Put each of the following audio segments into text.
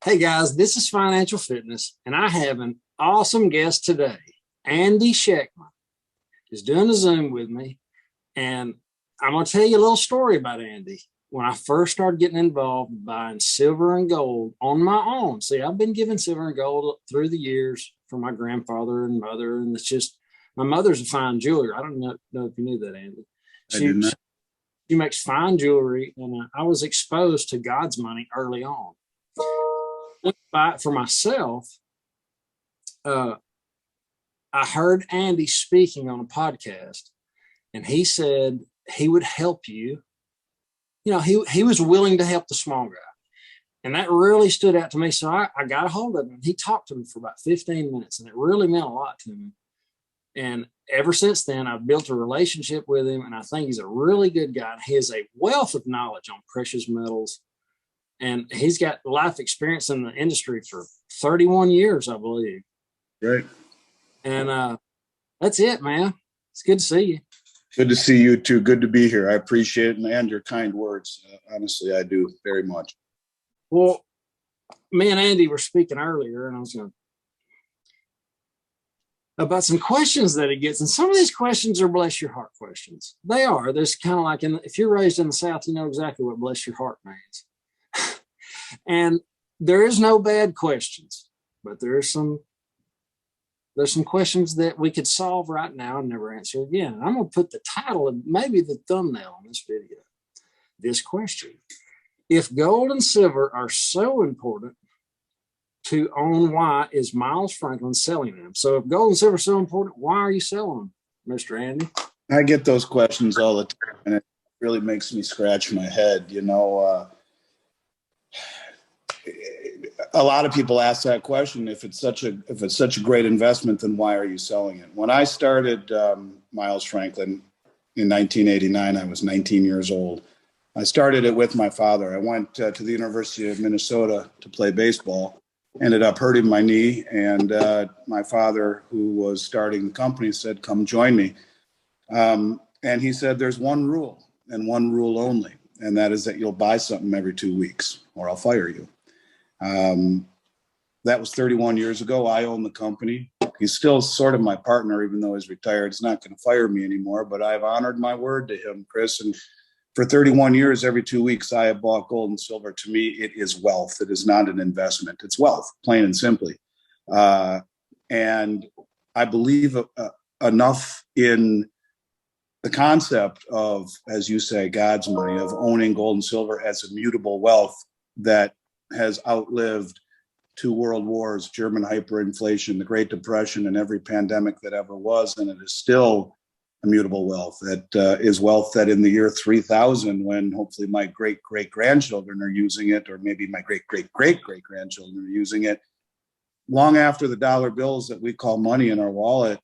Hey guys, this is Financial Fitness, and I have an awesome guest today. Andy Schectman is doing a Zoom with me, and I'm going to tell you a little story about Andy. When I first started getting involved buying silver and gold on my own, see, I've been giving silver and gold through the years from my grandfather and mother, and it's just my mother's a fine jeweler. I don't know if you knew that, Andy. I did She not. she makes fine jewelry, and I was exposed to God's money early on. Buy it for myself. Uh, I heard Andy speaking on a podcast, and he said he would help you. You know, he was willing to help the small guy. And that really stood out to me. So I got a hold of him. He talked to me for about 15 minutes, and it really meant a lot to me. And ever since then, I've built a relationship with him, and I think he's a really good guy. He has a wealth of knowledge on precious metals, and he's got life experience in the industry for 31 years, I believe. Great. And that's it, man. It's good to see you. Good to see you too. Good to be here. I appreciate it and your kind words. Honestly, I do very much. Well, me and Andy were speaking earlier, and I was going about some questions that he gets. And some of these questions are bless your heart questions. They are. There's kind of like, if you're raised in the South, you know exactly what bless your heart means. And there is no bad questions, but there's some questions that we could solve right now and never answer again. And I'm going to put the title and maybe the thumbnail on this video. This question: if gold and silver are so important to own, why is Miles Franklin selling them? So if gold and silver are so important, why are you selling them, Mr. Andy? I get those questions all the time, and it really makes me scratch my head. A lot of people ask that question. If it's such a great investment, then why are you selling it? When I started Miles Franklin in 1989, I was 19 years old. I started it with my father. I went to the University of Minnesota to play baseball, ended up hurting my knee, and my father, who was starting the company, said, "Come join me." And he said, "There's one rule and one rule only, and that is that you'll buy something every 2 weeks or I'll fire you." That was 31 years ago. I own the company. He's still sort of my partner, even though he's retired. He's not going to fire me anymore, but I've honored my word to him, Chris. And for 31 years, every 2 weeks, I have bought gold and silver. To me, it is wealth. It is not an investment. It's wealth, plain and simply. And I believe enough in the concept of, as you say, God's money, of owning gold and silver as immutable wealth that has outlived 2 world wars, German hyperinflation, the Great Depression, and every pandemic that ever was. And it is still immutable wealth. That is wealth that in the year 3000, when hopefully my great-great-grandchildren are using it, or maybe my great-great-great-great-grandchildren are using it, long after the dollar bills that we call money in our wallet,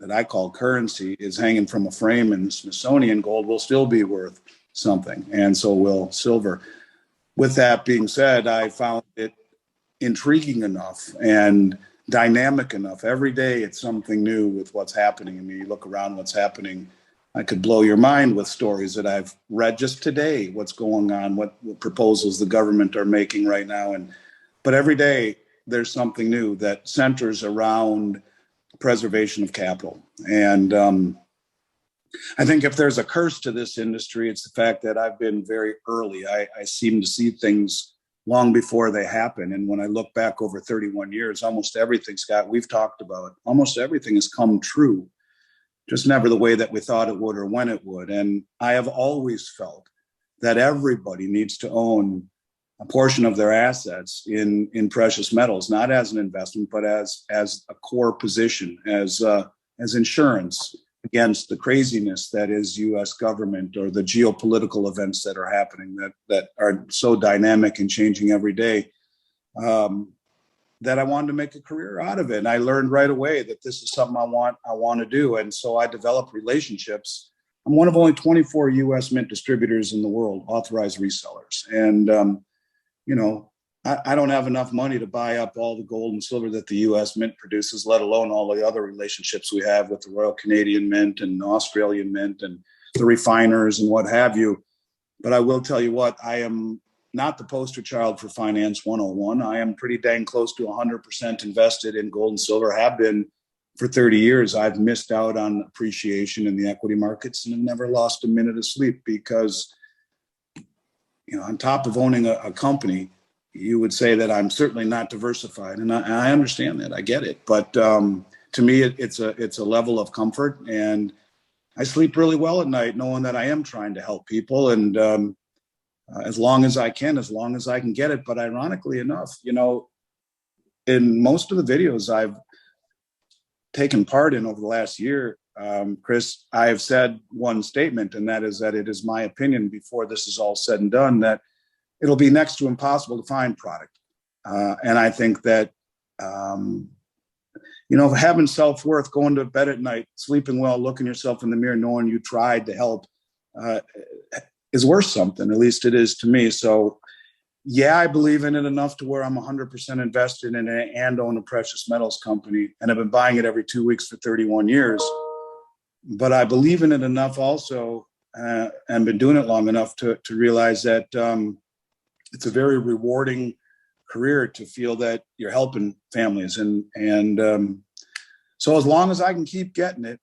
that I call currency, is hanging from a frame in the Smithsonian, gold will still be worth something, and so will silver. With that being said, I found it intriguing enough and dynamic enough. Every day it's something new with what's happening. I mean, you look around what's happening. I could blow your mind with stories that I've read just today, what's going on, what proposals the government are making right now. But every day there's something new that centers around preservation of capital. And I think if there's a curse to this industry, it's the fact that I've been very early. I seem to see things long before they happen. And when I look back over 31 years, almost everything, Scott, we've talked about, almost everything has come true, just never the way that we thought it would or when it would. And I have always felt that everybody needs to own a portion of their assets in precious metals, not as an investment, but as a core position, as insurance against the craziness that is U.S. government, or the geopolitical events that are happening that are so dynamic and changing every day, that I wanted to make a career out of it. And I learned right away that this is something I want to do. And so I developed relationships. I'm one of only 24 U.S. mint distributors in the world, authorized resellers. And, I don't have enough money to buy up all the gold and silver that the U.S. Mint produces, let alone all the other relationships we have with the Royal Canadian Mint and Australian Mint and the refiners and what have you. But I will tell you what, I am not the poster child for Finance 101. I am pretty dang close to 100% invested in gold and silver, have been for 30 years. I've missed out on appreciation in the equity markets and have never lost a minute of sleep because, on top of owning a company, you would say that I'm certainly not diversified. And I understand that. I get it. But to me, it's a level of comfort. And I sleep really well at night knowing that I am trying to help people. And as long as I can get it. But ironically enough, in most of the videos I've taken part in over the last year, Chris, I have said one statement, and that is that it is my opinion before this is all said and done that it'll be next to impossible to find product. And I think that, having self-worth, going to bed at night, sleeping well, looking yourself in the mirror, knowing you tried to help is worth something. At least it is to me. So yeah, I believe in it enough to where I'm 100% invested in it and own a precious metals company. And I've been buying it every 2 weeks for 31 years. But I believe in it enough also and been doing it long enough to realize that it's a very rewarding career to feel that you're helping families. And so as long as I can keep getting it,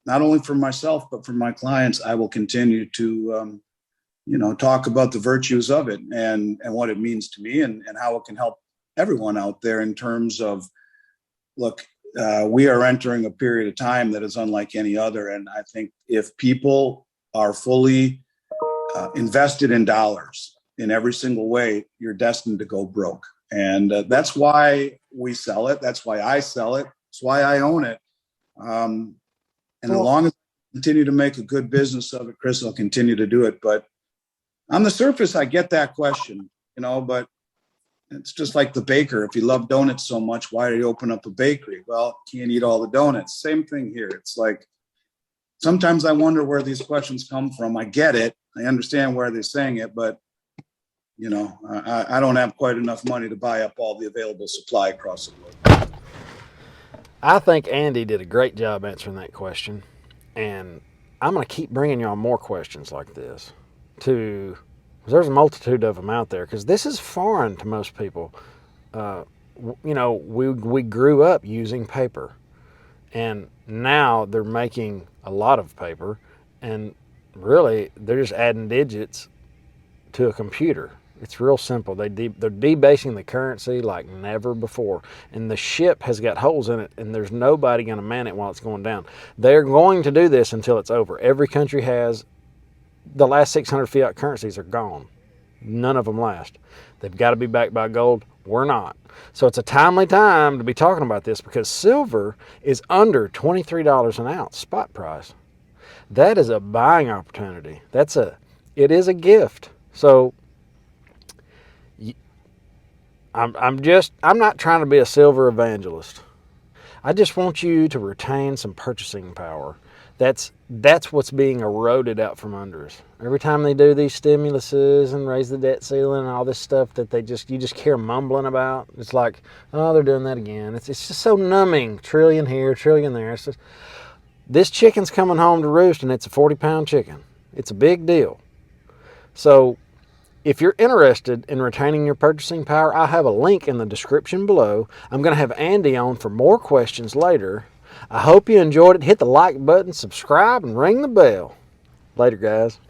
not only for myself, but for my clients, I will continue to talk about the virtues of it and what it means to me and how it can help everyone out there in terms of, look, we are entering a period of time that is unlike any other. And I think if people are fully invested in dollars in every single way, you're destined to go broke. And that's why we sell it. That's why I sell it. That's why I own it. And as long as I continue to make a good business of it, Chris, I'll continue to do it. But on the surface, I get that question, but it's just like the baker. If you love donuts so much, why did you open up a bakery? Well, can't eat all the donuts. Same thing here. It's like, sometimes I wonder where these questions come from. I get it. I understand where they're saying it, but I don't have quite enough money to buy up all the available supply across the globe. I think Andy did a great job answering that question. And I'm going to keep bringing y'all more questions like this. There's a multitude of them out there because this is foreign to most people. We grew up using paper, and now they're making a lot of paper, and really they're just adding digits to a computer. It's real simple. They're debasing the currency like never before, and the ship has got holes in it, and there's nobody going to man it while it's going down. They're going to do this until it's over. Every country has. The last 600 fiat currencies are gone. None of them last. They've got to be backed by gold. We're not. So it's a timely time to be talking about this because silver is under $23 an ounce spot price. That is a buying opportunity. It is a gift. So I'm not trying to be a silver evangelist. I just want you to retain some purchasing power. That's what's being eroded out from under us. Every time they do these stimuluses and raise the debt ceiling and all this stuff that you just hear mumbling about, it's like, oh, they're doing that again. It's just so numbing. Trillion here, trillion there. It's just, this chicken's coming home to roost, and it's a 40-pound chicken. It's a big deal. So if you're interested in retaining your purchasing power, I have a link in the description below. I'm going to have Andy on for more questions later. I hope you enjoyed it. Hit the like button, subscribe, and ring the bell. Later, guys.